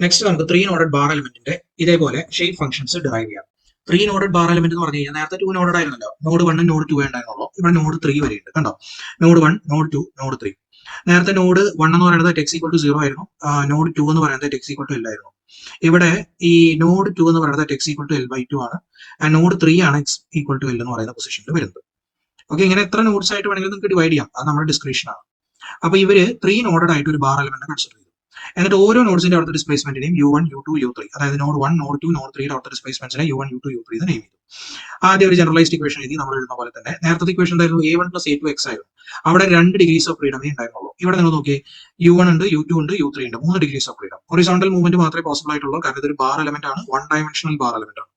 Next നമുക്ക് 3 nodded bar എലിമെന്റിന്റെ ഇതേപോലെ shape functions derive ചെയ്യാം. 3 നോഡഡ് ബാർ എലിമെന്റ് എന്ന് പറഞ്ഞു കഴിഞ്ഞാൽ നേരത്തെ 2 നോഡഡ് ആയിരുന്നല്ലോ. നോഡ് 1 നോഡ് 2 ഉണ്ടായിരുന്നുള്ളൂ. ഇവിടെ നോഡ് 3 വരെ ഉണ്ട്. കണ്ടോ, നോഡ് 1 നോഡ് 2 നോഡ് 3. നേരത്തെ നോഡ് 1 എന്ന് പറയുന്നത് x ഈക്വൽ ടു 0 ആയിരുന്നു. നോഡ് 2 എന്ന് പറയുന്നത് x ഈക്വൽ ടു L ആയിരുന്നു. ഇവിടെ ഈ നോഡ് 2 എന്ന് പറയുന്നത് x ഈക്വൽ ടു L/2 ആണ്. നോഡ് 3 ആണ് x ഈക്വൽ ടു L എന്ന് പറയുന്ന പൊസിഷനിൽ വരുന്നത്. ഓക്കെ, ഇങ്ങനെ എത്ര നോഡ്സ് ആയിട്ട് വേണമെങ്കിലും നിങ്ങൾക്ക് ഡിവൈഡ് ചെയ്യാം. അത് നമ്മുടെ ഡിസ്ക്രിപ്ഷൻ ആണ്. അപ്പൊ ഇവര് 3 നോഡഡ് ആയിട്ട് ഒരു ബാർ എലിമെന്റ് കൺസിഡർ ചെയ്തു. എന്നിട്ട് ഓരോ നോഡ്സിന്റെ അവിടുത്തെ ഡിസ്പ്ലേസ്മെന്റിനെയും u1 u2 u3, അതായത് നോഡ് 1 നോഡ് 2 നോഡ് 3 അവിടുത്തെ ഡിസ്പ്ലേസ്മെന്റ്സിനെ u1 u2 u3 എന്ന് നെയിം ചെയ്തു. ആദ്യം ഒരു ജനറലൈസ്ഡ് ഇക്വേഷൻ എഴുതി നമ്മൾ എഴുതുന്ന പോലെ തന്നെ. നേരത്തെ ഇക്വേഷൻ എന്തായിരുന്നു? a1 പ്ലസ് a2 x ആയിരുന്നു. അവിടെ 2 ഡിഗ്രീസ് ഓഫ് ഫ്രീഡമേ ഉണ്ടായിരുന്നുള്ളൂ. ഇവിടെ നിങ്ങൾ നോക്കിയേ, u1 ഉണ്ട്, u2 ഉണ്ട്, u3 ഉണ്ട്, 3 degrees of freedom. Horizontal movement മാത്രമേ പോസിബിൾ ആയിട്ടുള്ളൂ, കാരണം ഇതൊരു ബാർ എലമെന്റ് ആണ്, 1 ഡയമെൻഷണൽ ബാർ എലമെന്റ് ആണ്.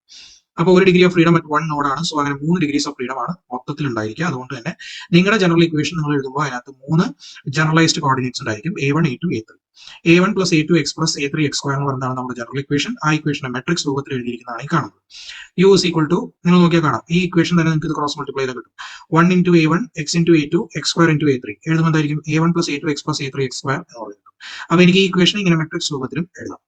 അപ്പോൾ 1 ഡിഗ്രി ഓഫ് ഫ്രീഡം അറ്റ് 1 നോഡാണ്. സോ അങ്ങനെ 3 ഡിഗ്രീസ് ഓഫ് ഫ്രീഡം ആണ് മൊത്തത്തിൽ ഉണ്ടായിരിക്കുക. അതുകൊണ്ട് തന്നെ നിങ്ങളുടെ ജനറൽ ഇക്വേഷൻ നിങ്ങൾ എഴുതുമ്പോൾ അതിനകത്ത് 3 ജനറലൈസ്ഡ് കോർഡിനേറ്റ്സ് ഉണ്ടായിരിക്കും, a1 a2 a3. a1 plus a2 x plus a3 x square എന്ന് പറയുന്നതാണ് നമ്മുടെ ജനറൽ ഇക്വേഷൻ. ആ ഇക്വേഷനെ മെട്രിക്സ് രൂപത്തിൽ എഴുതിയിരിക്കുന്നതാണ് ഈ കാണുന്നത്. u is equal to, നിങ്ങൾ നോക്കിയാൽ കാണാം, ഈ ഇക്വേഷൻ തന്നെ നിങ്ങൾക്ക് ഇത് ക്രോസ് മൾട്ടിപ്ലൈ ചെയ്താൽ കിട്ടും. 1 into a1 x into a2 x square into a3 എഴുതുമ്പോൾ എന്തായിരിക്കും? a1 plus a2 x plus a3 x square എന്ന് പറയുന്നത്. അപ്പൊ എനിക്ക് ഈ ഇക്വേഷൻ ഇങ്ങനെ മെട്രിക്സ് രൂപത്തിലും എഴുതാം.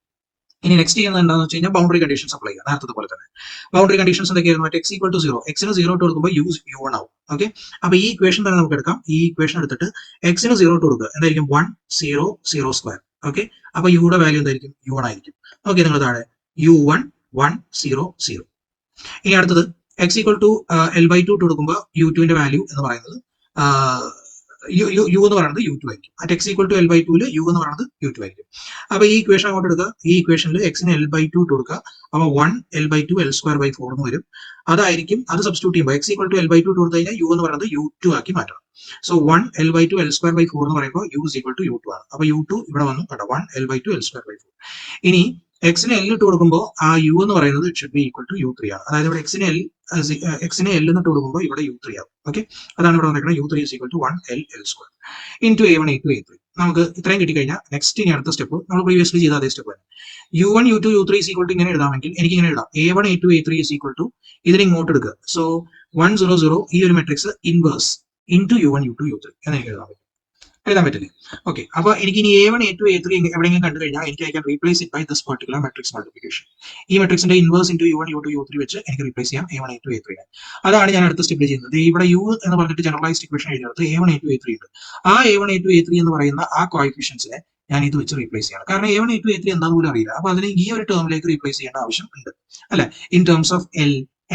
ഇനി നെക്സ്റ്റ് ചെയ്യുന്നത് എന്താണെന്ന് വെച്ച് കഴിഞ്ഞാൽ ബൗണ്ടറി കണ്ടീഷൻസ് അപ്ലൈ ചെയ്യുക. നേരത്തെ പോലെ തന്നെ ബൗണ്ടറി കണ്ടീഷൻസ് എന്തൊക്കെയായിരുന്നു? x ഈക്വൽ ടു 0, എക്സിന് 0 ഇട്ട് കൊടുക്കുമ്പോൾ u1 ആവും. ഓക്കെ, അപ്പൊ ഈ ഇക്വേഷൻ തന്നെ നമുക്ക് എടുക്കാം. ഈ ഇക്വേഷൻ എടുത്തിട്ട് എക്സിന് 0 ഇട്ട് കൊടുക്കുക, എന്തായിരിക്കും? 1 0 0 സ്ക്വയർ. ഓക്കെ, അപ്പൊ യുടെ വാല്യൂ എന്തായിരിക്കും? u1 ആയിരിക്കും. ഓക്കെ, നിങ്ങൾ താഴെ u1 1 0 0. ഇനി അടുത്തത് x ഈക്വൽ ടു L/2 ഇട്ട് കൊടുക്കുമ്പോൾ u2ന്റെ വാല്യൂ എന്ന് പറയുന്നത് u എന്ന് പറയുന്നത് u2 ആയിരിക്കും. At x equal to L/2 u എന്ന് പറയുന്നത് u2 ആയിരിക്കും. അപ്പൊ ഈ ഇക്വേഷൻ അങ്ങോട്ട് എടുക്കുക. ഈ ഇക്വേഷനിൽ എക്സിന് L/2 ഇട്ട് കൊടുക്കുക. അപ്പൊ 1 L/2 L²/4 എന്ന് വരും. അതായിരിക്കും, അത് സബ്സ്റ്റിറ്റ്യൂട്ട് ചെയ്യുമ്പോൾ x ഈക്വൽ ടു L/2 ഇട്ട് കൊടുത്തു കഴിഞ്ഞാൽ u എന്ന് പറയുന്നത് u2 ആക്കി മാറ്റണം. സോ 1 L/2 L²/4 എന്ന് പറയുമ്പോൾ u is equal to u2 ആണ്. അപ്പൊ u2 ഇവിടെ വന്നു കേട്ടോ, 1 L/2 L²/4. ഇനി എക്സിന് L ഇട്ട് കൊടുക്കുമ്പോൾ ആ u എന്ന് പറയുന്നത് it should be equal to u3 ആണ്. അതായത് ഇവിടെ എക്സിന് L എന്നിട്ട് കൊടുക്കുമ്പോൾ ഇവിടെ u3 ആവും. ഓക്കെ, അതാണ് ഇവിടെ വന്നിരിക്കുന്നത്. u3 is equal to 1 L L² into a1 a2 a3. നമുക്ക് ഇത്രയും കിട്ടിക്കഴിഞ്ഞാൽ നെക്സ്റ്റ് ഇനി അടുത്ത സ്റ്റെപ്പ് നമ്മൾ പ്രീവിയസ്ലി ചെയ്ത അതേ സ്റ്റെപ്പ് തന്നെ. u1 u2 u3 is equal to ഇങ്ങനെ എഴുതാമെങ്കിൽ എനിക്ക് ഇങ്ങനെ എഴുതാം, a1 a2 a3 is equal to ഇതിനെ ഇങ്ങോട്ട് എടുക്കുക. സോ 1 0 0 ഈ ഒരു matrix inverse into u1 u2 u3 എന്ന് എനിക്ക് എഴുതാൻ പറ്റില്ലേ? ഓക്കെ, അപ്പൊ എനിക്ക് ഇനി a1 a2 a3 എവിടെയെങ്കിലും കണ്ടു കഴിഞ്ഞാൽ എനിക്ക് I can replace it by this particular matrix multiplication. ഈ മെട്രിക്സിന്റെ inverse into u1 u2 u3 വെച്ച് എനിക്ക് റീപ്ലേസ് ചെയ്യാം a1 a2 a3. അതാണ് ഞാൻ അടുത്ത സ്റ്റെപ്പിൽ ചെയ്യുന്നത്. ഇവിടെ u എന്ന് പറഞ്ഞിട്ട് generalised equation എഴുതിയെടുത്ത് a1 a2 a3 ഉണ്ട്. ആ a1 a2 a3 എന്ന് പറയുന്ന ആ കോഎഫിഷ്യൻസിനെ ഞാൻ ഇത് വെച്ച് റീപ്ലേസ് ചെയ്യണം. കാരണം a1 a2 a3 എന്താണെന്ന് പോലും അറിയില്ല. അപ്പൊ അതിനെ ഈ ഒരു ടേമിലേക്ക് റീപ്ലേസ് ചെയ്യേണ്ട ആവശ്യം ഉണ്ട് അല്ലെ, in terms of L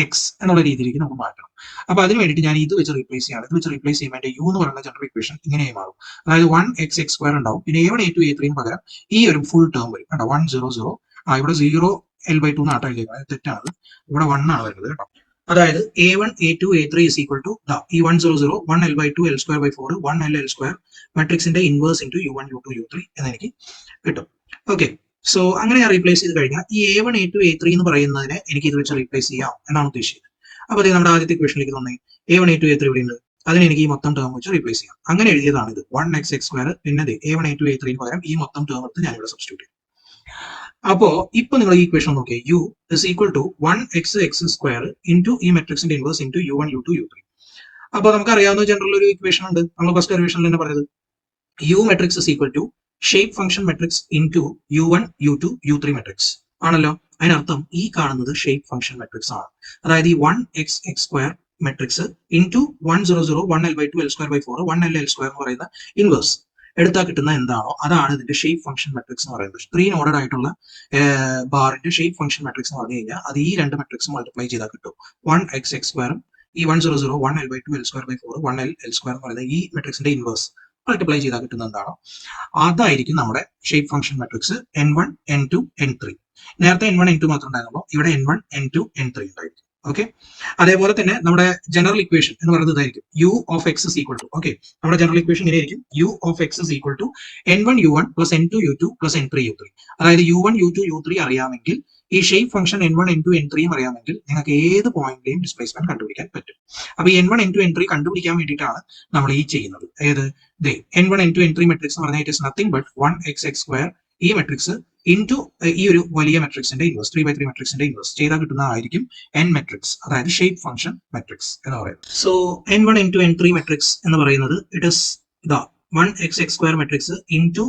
x എന്നുള്ള രീതിയിലേക്ക് നമുക്ക് മാറ്റണം. അപ്പൊ അതിന് വേണ്ടിയിട്ട് ഞാൻ ഇത് വെച്ച് റീപ്ലേസ് ചെയ്യണം. ഇത് വെച്ച് റീപ്ലേസ് ചെയ്യുമ്പോൾ u എന്ന് പറയുന്ന ജനറൽ ഇക്വേഷൻ ഇങ്ങനെയായി മാറും. അതായത് 1 x സ്ക്വയർ ഉണ്ടാവും. പിന്നെ a1 a2 a3 പകരം ഈ ഒരു ഫുൾ ടേം വരും കേട്ടോ, 1 0 0. ഇവിടെ 0 L/2 നാട്ടോ എഴുതിയത്, തെറ്റാണ്. ഇവിടെ 1 ആണ് വരുന്നത് കേട്ടോ. അതായത് a1 a2 a3 is equal to ഈ 1 0 0 1 L/2 L²/4 1 L L² മെട്രിക്സിന്റെ inverse into u1 u2 u3 എന്ന് എനിക്ക് കിട്ടും. ഓക്കെ, സോ അങ്ങനെ ഞാൻ റീപ്ലേസ് ചെയ്ത് കഴിഞ്ഞാൽ ഈ a1 a2 a3 എന്ന് പറയുന്നതിനെ എനിക്ക് ഇത് വെച്ച് റീപ്ലേസ് ചെയ്യാം എന്നാണ് ഉദ്ദേശിച്ചത്. അപ്പൊ അതേ നമ്മുടെ ആദ്യത്തെ ഇക്വേഷനിലേക്ക് തന്നെ a1 a2 a3 ഇവിടെ ഉണ്ട്. അതിനെ എനിക്ക് ഈ മൊത്തം ടേം വെച്ച് റീപ്ലേസ് ചെയ്യാം. അങ്ങനെ എഴുതിയതാണ് ഇത് 1 x സ്ക്വയർ. പിന്നെ a1 a2 a3 പകരം ഈ മൊത്തം ടേം എടുത്ത് ഞാൻ ഇവിടെ സബ്സ്റ്റിറ്റ്യൂട്ട് ചെയ്യും. അപ്പോ ഇപ്പൊ നിങ്ങൾ ഈ ഇക്വേഷൻ നോക്കിയാൽ u is equal to 1 x square into ഈ മെട്രിക്സിന്റെ inverse into u1 u2 u3. അപ്പൊ നമുക്ക് അറിയാവുന്ന ജനറൽ ഒരു ഇക്വേഷൻ ഉണ്ട്, നമ്മൾ ഫസ്റ്റ് ഡെറിവേഷനിൽ തന്നെ പറഞ്ഞത് u matrix is equal to shape function matrix into u1 u2 u3 matrix ആണല്ലോ. അതിനർത്ഥം ഈ കാണുന്നത് ഷേപ്പ് ഫംഗ്ഷൻ മെട്രിക്സ് ആണ്. അതായത് ഈ 1 x square matrix into 1 0 0 1 L/2 L²/4 1 L L² എന്ന് പറയുന്ന ഇൻവേഴ്സ് എടുത്താൽ കിട്ടുന്ന എന്താണോ അതാണ് ഇതിന്റെ ഷേപ്പ് ഫംഗ്ഷൻ മെട്രിക്സ് എന്ന് പറയുന്നത്. 3 നോഡഡ് ആയിട്ടുള്ള ബാറിന്റെ ഷേപ്പ് ഫംഗ്ഷൻ മെട്രിക്സ് എന്ന് പറഞ്ഞു കഴിഞ്ഞാൽ അത് ഈ രണ്ട് മെട്രിക്സ് മൾട്ടിപ്ലൈ ചെയ്താൽ കിട്ടും. 1 x സ്ക്വയറും ഈ 1 0 0 1 L/2 L²/4 1 L L² എന്ന് പറയുന്ന ഈ മെട്രിക്സിന്റെ ഇൻവേഴ്സ് മൾട്ടിപ്ലൈ ചെയ്താൽ കിട്ടുന്ന എന്താണോ അതായിരിക്കും നമ്മുടെ shape function matrix n1 n2 n3. നേരത്തെ n1 n2 മാത്രം ഉണ്ടായിരുന്നുള്ളൂ, ഇവിടെ n1 n2 n3 ഉണ്ടായിരിക്കും. ഓക്കെ, അതേപോലെ തന്നെ നമ്മുടെ ജനറൽ ഇക്വേഷൻ എന്ന് പറയുന്നത് ഇതായിരിക്കും u of x is equal to, okay, നമ്മുടെ ജനറൽ ഇക്വേഷൻ ഇങ്ങനെയായിരിക്കും u of x is equal to n1 u1 plus n2 u2 plus n3 u3. അതായത് u1 u2 u3 അറിയാമെങ്കിൽ ഈ shape function n1 n2 n3 അറിയാമെങ്കിൽ നിങ്ങൾക്ക് ഏത് പോയിന്റിലെയും displacement കണ്ടുപിടിക്കാൻ പറ്റും. അപ്പൊ ഈ n1 n2 n3 കണ്ടുപിടിക്കാൻ വേണ്ടിയിട്ടാണ് നമ്മൾ ഈ ചെയ്യുന്നത്. ഏത് n1 n2 n3 മെട്രിക്സ് എന്ന് പറഞ്ഞാൽ it is nothing but 1 x square ഈ മെട്രിക്സ് into ഈ ഒരു വലിയ മെട്രിക്സിന്റെ ഇൻവേഴ്സ് 3/3 മെട്രിക്സിന്റെ ഇൻവേഴ്സ് ചെയ്താൽ കിട്ടുന്നതായിരിക്കും n മെട്രിക്സ്, അതായത് ഷേപ്പ് ഫംഗ്ഷൻ മെട്രിക്സ് എന്ന് പറയുന്നത്. So n1 n2 n3 matrix എന്ന് പറയുന്നത് it is 1 x square matrix into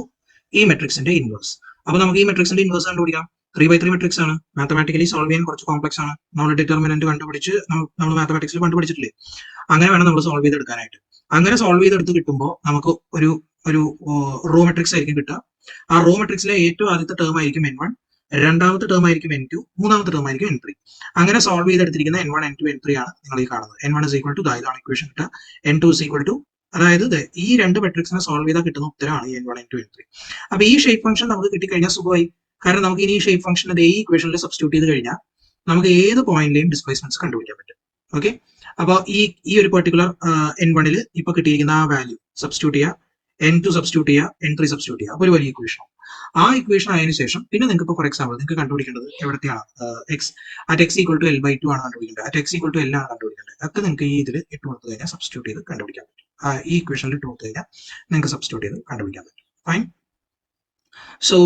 ഈ മെട്രിക്സിന്റെ ഇൻവേഴ്സ്. അപ്പൊ നമുക്ക് ഈ മെട്രിക്സിന്റെ ഇൻവേഴ്സ് കണ്ടുപിടിക്കാം. 3/3 മെട്രിക്സ് ആണ്, മാത്തമാറ്റിക്കലി സോൾവ് ചെയ്യാൻ കുറച്ച് കോംപ്ലക്സ് ആണ്. നമ്മൾ ഡിറ്റർമിനന്റ് കണ്ടുപിടിച്ച് നമ്മൾ മാത്തമാറ്റിക്സിൽ കണ്ടുപിടിച്ചിട്ടില്ലേ, അങ്ങനെ വേണം നമ്മൾ സോൾവ് ചെയ്തെടുക്കാനായിട്ട്. അങ്ങനെ സോൾവ് ചെയ്തെടുത്ത് കിട്ടുമ്പോൾ നമുക്ക് ഒരു ഒരു റോ മെട്രിക്സ് ആയിരിക്കും കിട്ടുക. ആ റോ മെട്രിക്സിലെ ഏറ്റവും ആദ്യത്തെ ടേം ആയിരിക്കും n1, രണ്ടാമത്തെ ടേം ആയിരിക്കും n2, മൂന്നാമത്തെ ടേം ആയിരിക്കും n3. അങ്ങനെ സോൾവ് ചെയ്തെടുത്തിരിക്കുന്ന n1, n2, n3 ആണ് നിങ്ങൾ ഈ കാണുന്നത്. n1 is equal to ഇതാണ് ഇക്വേഷൻ കിട്ടുക. n2 is equal to, അതായത് ഈ രണ്ട് മെട്രിക്സിനെ സോൾവ് ചെയ്താൽ കിട്ടുന്ന ഉത്തരമാണ് n1, n2, n3. അപ്പൊ ഈ ഷേപ്പ് ഫംഗ്ഷൻ നമുക്ക് കിട്ടിക്കഴിഞ്ഞാൽ സുഖമായി. കാരണം നമുക്ക് ഇനി ഈ ഷേപ്പ് ഫംഗ്ഷൻ ഈ ഇക്വേഷനിൽ സബ്സ്റ്റിറ്റ്യൂട്ട് ചെയ്ത് കഴിഞ്ഞാൽ നമുക്ക് ഏത് പോയിന്റിലെയും ഡിസ്പ്ലേസ്മെന്റ്സ് കണ്ടുപിടിക്കാൻ പറ്റും. ഓക്കെ, അപ്പൊ ഈ ഒരു പെർട്ടിക്കുലർ n1 ഇപ്പൊ കിട്ടിയിരിക്കുന്ന ആ വാല്യൂ സബ്സ്റ്റിറ്റ്യൂട്ട് ചെയ്യുക, n2 സബ്സ്റ്റിറ്റ്യൂട്ട് ചെയ്യുക, n3 സബ്സ്റ്റിറ്റ്യൂട്ട് ചെയ്യുക. അപ്പൊ ഒരു വലിയ ഇക്വേഷൻ. ആ ഇക്വേഷൻ ആയതിനു ശേഷം പിന്നെ നിങ്ങൾക്ക് ഫോർ എക്സാമ്പിൾ നിങ്ങൾക്ക് കണ്ടുപിടിക്കേണ്ടത് എവിടത്തെയാണ്, x ഈക്വൽ ടു L/2 ആണ് കണ്ടുപിടിക്കേണ്ടത്, x ഈക്വൽ ടു L ആണ് കണ്ടുപിടിക്കേണ്ടത്. ഒക്കെ നിങ്ങൾക്ക് ഈ ഇതിൽ ഇട്ട് കൊടുത്തു കഴിഞ്ഞാൽ സബ്സ്റ്റിറ്റ്യൂട്ട് ചെയ്ത് കണ്ടുപിടിക്കാൻ പറ്റും. ഈ ഇക്വേഷനിൽ ഇട്ട് കൊടുത്തു കഴിഞ്ഞാൽ നിങ്ങൾക്ക് സബ്സ്റ്റിറ്റ്യൂട്ട് ചെയ്ത് കണ്ടുപിടിക്കാൻ പറ്റും. ഫൈൻ. സോ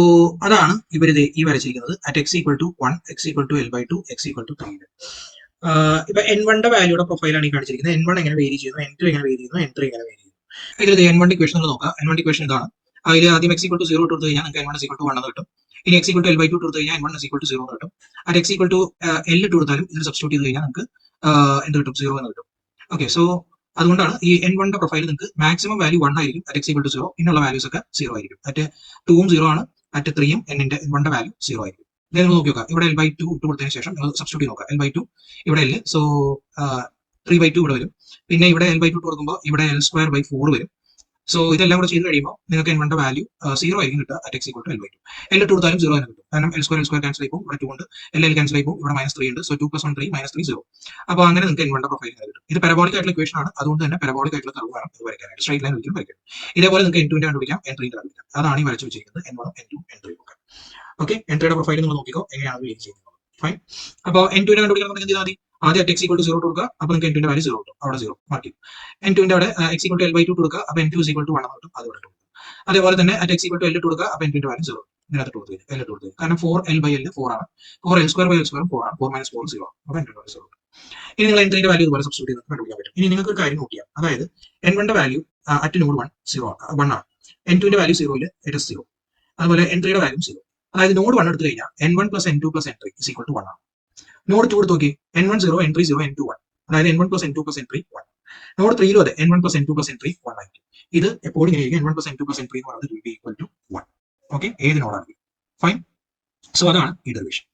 അതാണ് ഇവർ ഈ വരച്ചിരിക്കുന്നത്. x equal to 1, x equal to L/2, x equal to 3. ഇപ്പൊ n1ന്റെ വാല്യൂയുടെ പ്രൊഫൈലാണ് ഈ കാണിച്ചിരിക്കുന്നത്. n1 എങ്ങനെ വേരി ചെയ്യുന്നു, n2 എങ്ങനെ വേരി ചെയ്യുന്നു, n3 എങ്ങനെ വേരി ചെയ്യുന്നു. ഇതിൽ n1 ഇക്വേഷൻ നോക്കാം. n1 ഇക്വേഷൻ ഇതാണ്. അതിൽ ആദ്യം x ഈക്വൽ ടു 0 ഇട്ട് കൊടുത്തു കഴിഞ്ഞാൽ നിങ്ങൾക്ക് n1 ഈക്വൽ ടു 1 എന്ന് കിട്ടും. ഇനി x ഈക്വൽ ടു L/2 ഇട്ട് കൊടുത്തു കഴിഞ്ഞാൽ n1 ഈക്വൽ ടു 0 എന്ന് കിട്ടും. അത് x ഈക്വൽ ടു L ഇട്ട് കൊടുത്താലും ഇതിൽ സബ്സ്റ്റിറ്റ്യൂട്ട് ചെയ്ത് കഴിഞ്ഞാൽ നിങ്ങൾക്ക് എന്ത് കിട്ടും, 0 എന്ന് കിട്ടും. ഓക്കെ, സോ അതുകൊണ്ടാണ് ഈ n1ന്റെ പ്രൊഫൈൽ നിങ്ങൾക്ക് മാക്സിമം വാല്യൂ 1 ആയിരിക്കും, at x ഈക്വൽ ടു 0. പിന്നുള്ള വാല്യൂസ് ഒക്കെ 0 ആയിരിക്കും. അറ്റ് 2ഉം 0 ആണ്, അറ്റ് 3ഉം n1ന്റെ വാല്യൂ 0 ആയിരിക്കും. ഇത് നിങ്ങൾ നോക്കി നോക്കാം. ഇവിടെ L/2 ഇട്ട് കൊടുത്തതിന് ശേഷം നിങ്ങൾ സബ്സ്റ്റിറ്റ്യൂട്ട് നോക്കാം. L/2 ഇവിടെ L, സോ 3/2 ഇവിടെ വരും. പിന്നെ ഇവിടെ L/2 ഇട്ട് കൊടുക്കുമ്പോൾ ഇവിടെ L²/4 വരും. സോ ഇതെല്ലാം കൂടെ ചെയ്ത് കഴിയുമ്പോൾ നിങ്ങൾക്ക് n1ന്റെ വാല്യൂ 0 ആയിരിക്കും കിട്ടുക, at x equal to L/2. L ഇട്ട് കൊടുത്താലും 0 തന്നെ കിട്ടും. കാരണം L² ക്യാൻസൽ ആയി പോകും, ഇവിടെ 2 ഉണ്ട്, L ക്യാൻസൽ ആയി പോകും, ഇവിടെ -3 ഉണ്ട്. സോ 2 + 1 3, -3 0. അപ്പോൾ അങ്ങനെ നിങ്ങൾക്ക് n1ന്റെ പ്രൊഫൈൽ കിട്ടും. ഇത് പാരബോളിക് ആയിട്ടുള്ള ഇക്വേഷൻ ആണ്, അതുകൊണ്ട് തന്നെ പാരബോളിക് ആയിട്ടുള്ള കർവ് വേണം ഇത് വരയ്ക്കാനായിട്ട്. സ്ട്രൈറ്റ് ലൈൻ ഒരിക്കലും വരയ്ക്കണം. ഇതേപോലെ നിങ്ങൾക്ക് n2ന്റെ കണ്ടുപിടിക്കാം, n3ന്റെ കണ്ടുപിടിക്കാം. അതാണ് ഈ വരച്ചു വെച്ചിരിക്കുന്നത് n1, n2, n3 ഒക്കെ. ഓക്കെ, n3യുടെ പ്രൊഫൈൽ നിങ്ങൾ നോക്കിക്കോ എങ്ങനെയാണ് വേരി ചെയ്യുന്നത്. ഫൈൻ. അപ്പോൾ n2ന്റെ കണ്ടുപിടിക്കണമെങ്കിൽ എന്ത് ചെയ്താൽ ആദ്യം at x ഈക്വൽ ടു 0 കൊടുക്കുക. അപ്പോൾ നിങ്ങൾക്ക് n2ന്റെ വാല്യൂ 0 കിട്ടും, അവിടെ 0 മാർക്ക് ചെയ്യും. n2ന്റെ അവിടെ x ഈക്വൽ ടു L/2 കൊടുക്കുക. അപ്പോൾ n2 ഈക്വൽ ടു 1 എന്ന് കിട്ടും, അത് ഇവിടെ കിട്ടും. അതേപോലെ തന്നെ at x equal to L ഇട്ട് കൊടുക്കുക. അപ്പോൾ n2ന്റെ വാല്യൂ 0 ഇതിനകത്ത് കൊടുത്തു, L ഇട്ട് കൊടുത്തു. കാരണം 4L/L 4 ആണ്, 4L²/L² 4 ആണ്, 4 - 4 0. അപ്പോൾ n2ന്റെ വാല്യൂ 0. ഇനി നിങ്ങൾ n3ന്റെ വാല്യൂ ഇതുപോലെ സബ്സ്റ്റിറ്റ്യൂട്ട് ചെയ്ത് കണ്ടുപിടിക്കാൻ പറ്റും. ഇനി നിങ്ങൾക്ക് ഒരു കാര്യം നോക്കിയാൽ, അതായത് n1ന്റെ വാല്യൂ അറ്റ് നോഡ് 1 1 ആണ്, n2ന്റെ വാല്യൂ 0 ഇറ്റ് ഇസ് 0. അതുപോലെ n3യുടെ വാല്യൂ 0. അതായത് നോഡ് 1 എടുത്തു കഴിഞ്ഞാൽ n1 + n2 + n3 is equal to 1 ആണ്. നോഡ് 2 എടുത്ത് നോക്കി, n1 0, n3 0, n2 1. അതായത് n1 + n2 + n3 1. നോഡ് 3ലും അതെ, n1 + n2 + n3 1 ആയിരിക്കും. ഇത് എപ്പോഴും ഇങ്ങനെയായിരിക്കും, n1 + n2 + n3 എന്ന് പറയുന്നത് will be equal to 1. Okay, ഏത് നോഡാണ്. ഫൈൻ. സോ അതാണ് ഈ ഡെറിവേഷൻ.